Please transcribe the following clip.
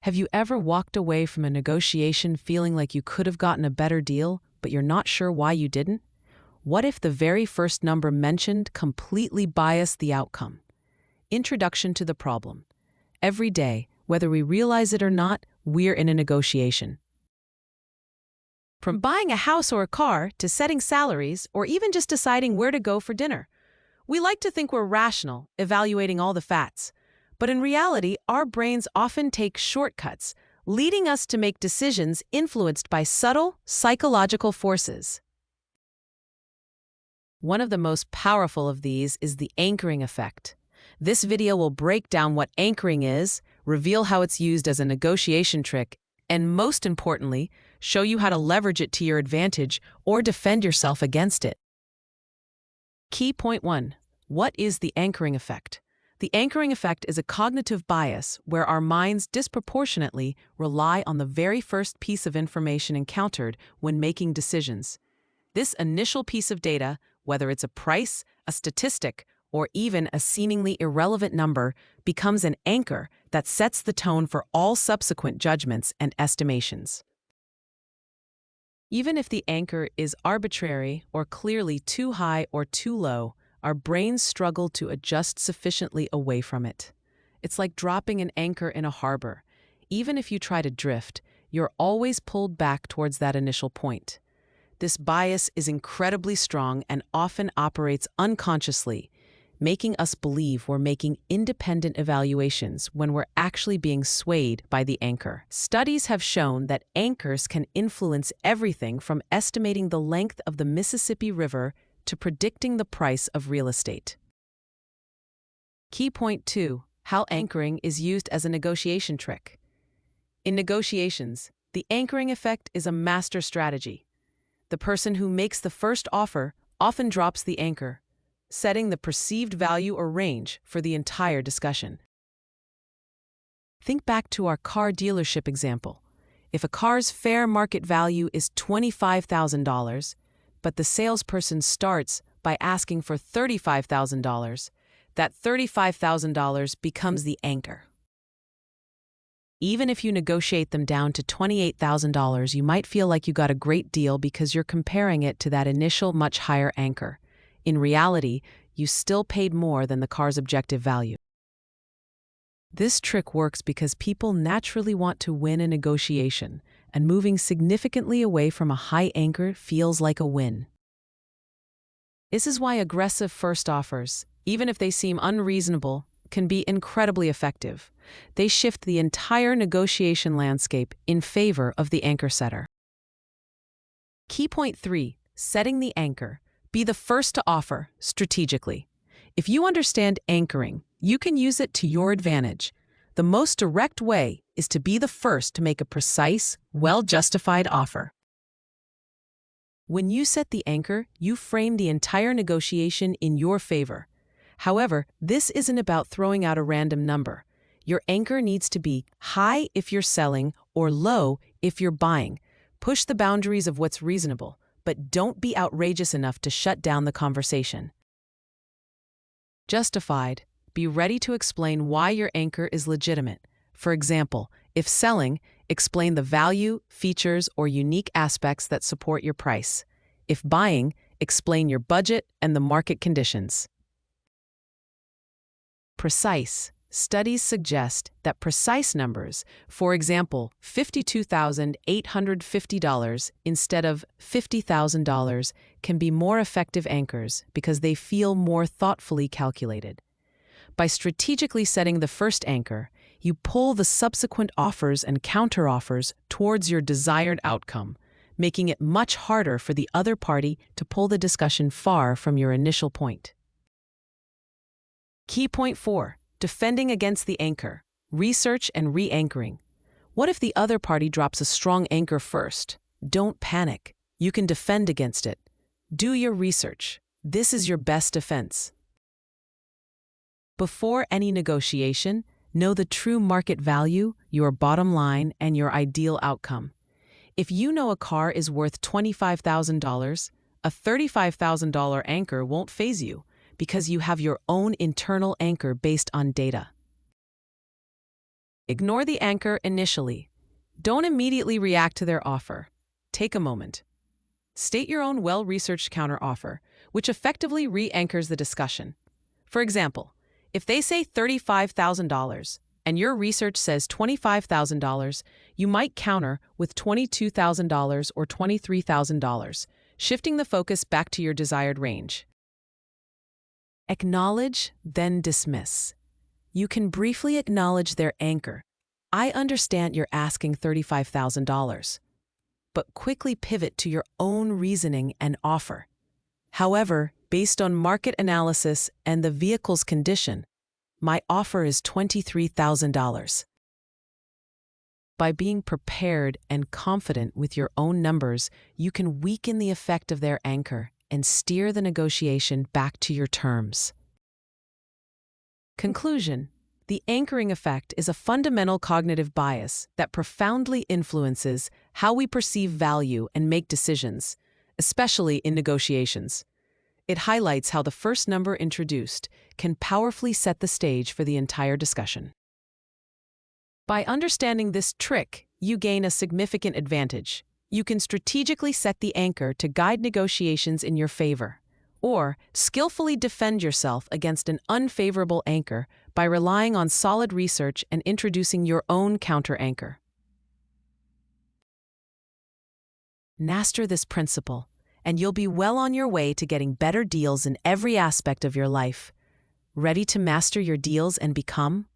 Have you ever walked away from a negotiation feeling like you could have gotten a better deal, but you're not sure why you didn't? What if the very first number mentioned completely biased the outcome? Introduction to the problem. Every day, whether we realize it or not, we're in a negotiation. From buying a house or a car to setting salaries or even just deciding where to go for dinner. We like to think we're rational, evaluating all the facts. But in reality, our brains often take shortcuts, leading us to make decisions influenced by subtle, psychological forces. One of the most powerful of these is the anchoring effect. This video will break down what anchoring is, reveal how it's used as a negotiation trick, and most importantly, show you how to leverage it to your advantage or defend yourself against it. Key point 1. What is the anchoring effect? The anchoring effect is a cognitive bias where our minds disproportionately rely on the very first piece of information encountered when making decisions. This initial piece of data, whether it's a price, a statistic, or even a seemingly irrelevant number, becomes an anchor that sets the tone for all subsequent judgments and estimations. Even if the anchor is arbitrary or clearly too high or too low, our brains struggle to adjust sufficiently away from it. It's like dropping an anchor in a harbor. Even if you try to drift, you're always pulled back towards that initial point. This bias is incredibly strong and often operates unconsciously, making us believe we're making independent evaluations when we're actually being swayed by the anchor. Studies have shown that anchors can influence everything from estimating the length of the Mississippi River to predicting the price of real estate. Key point 2. How anchoring is used as a negotiation trick. In negotiations, the anchoring effect is a master strategy. The person who makes the first offer often drops the anchor, setting the perceived value or range for the entire discussion. Think back to our car dealership example. If a car's fair market value is $25,000, but the salesperson starts by asking for $35,000, that $35,000 becomes the anchor. Even if you negotiate them down to $28,000, you might feel like you got a great deal because you're comparing it to that initial much higher anchor. In reality, you still paid more than the car's objective value. This trick works because people naturally want to win a negotiation, and moving significantly away from a high anchor feels like a win. This is why aggressive first offers, even if they seem unreasonable, can be incredibly effective. They shift the entire negotiation landscape in favor of the anchor setter. Key point 3. Setting the anchor. Be the first to offer strategically. If you understand anchoring, you can use it to your advantage. The most direct way is to be the first to make a precise, well-justified offer. When you set the anchor, you frame the entire negotiation in your favor. However, this isn't about throwing out a random number. Your anchor needs to be high if you're selling or low if you're buying. Push the boundaries of what's reasonable, but don't be outrageous enough to shut down the conversation. Justified. Be ready to explain why your anchor is legitimate. For example, if selling, explain the value, features, or unique aspects that support your price. If buying, explain your budget and the market conditions. Precise. Studies suggest that precise numbers, for example, $52,850 instead of $50,000, can be more effective anchors because they feel more thoughtfully calculated. By strategically setting the first anchor, you pull the subsequent offers and counteroffers towards your desired outcome, making it much harder for the other party to pull the discussion far from your initial point. Key point 4. Defending against the anchor. Research and re-anchoring. What if the other party drops a strong anchor first? Don't panic. You can defend against it. Do your research. This is your best defense. Before any negotiation, know the true market value, your bottom line, and your ideal outcome. If you know a car is worth $25,000, a $35,000 anchor won't faze you because you have your own internal anchor based on data. Ignore the anchor initially. Don't immediately react to their offer. Take a moment. State your own well-researched counteroffer, which effectively re-anchors the discussion. For example, if they say $35,000 and your research says $25,000, you might counter with $22,000 or $23,000, shifting the focus back to your desired range. Acknowledge, then dismiss. You can briefly acknowledge their anchor. I understand you're asking $35,000, but quickly pivot to your own reasoning and offer. However, based on market analysis and the vehicle's condition, my offer is $23,000. By being prepared and confident with your own numbers, you can weaken the effect of their anchor and steer the negotiation back to your terms. Conclusion: the anchoring effect is a fundamental cognitive bias that profoundly influences how we perceive value and make decisions, especially in negotiations. It highlights how the first number introduced can powerfully set the stage for the entire discussion. By understanding this trick, you gain a significant advantage. You can strategically set the anchor to guide negotiations in your favor, or skillfully defend yourself against an unfavorable anchor by relying on solid research and introducing your own counter-anchor. Master this principle, and you'll be well on your way to getting better deals in every aspect of your life. Ready to master your deals and become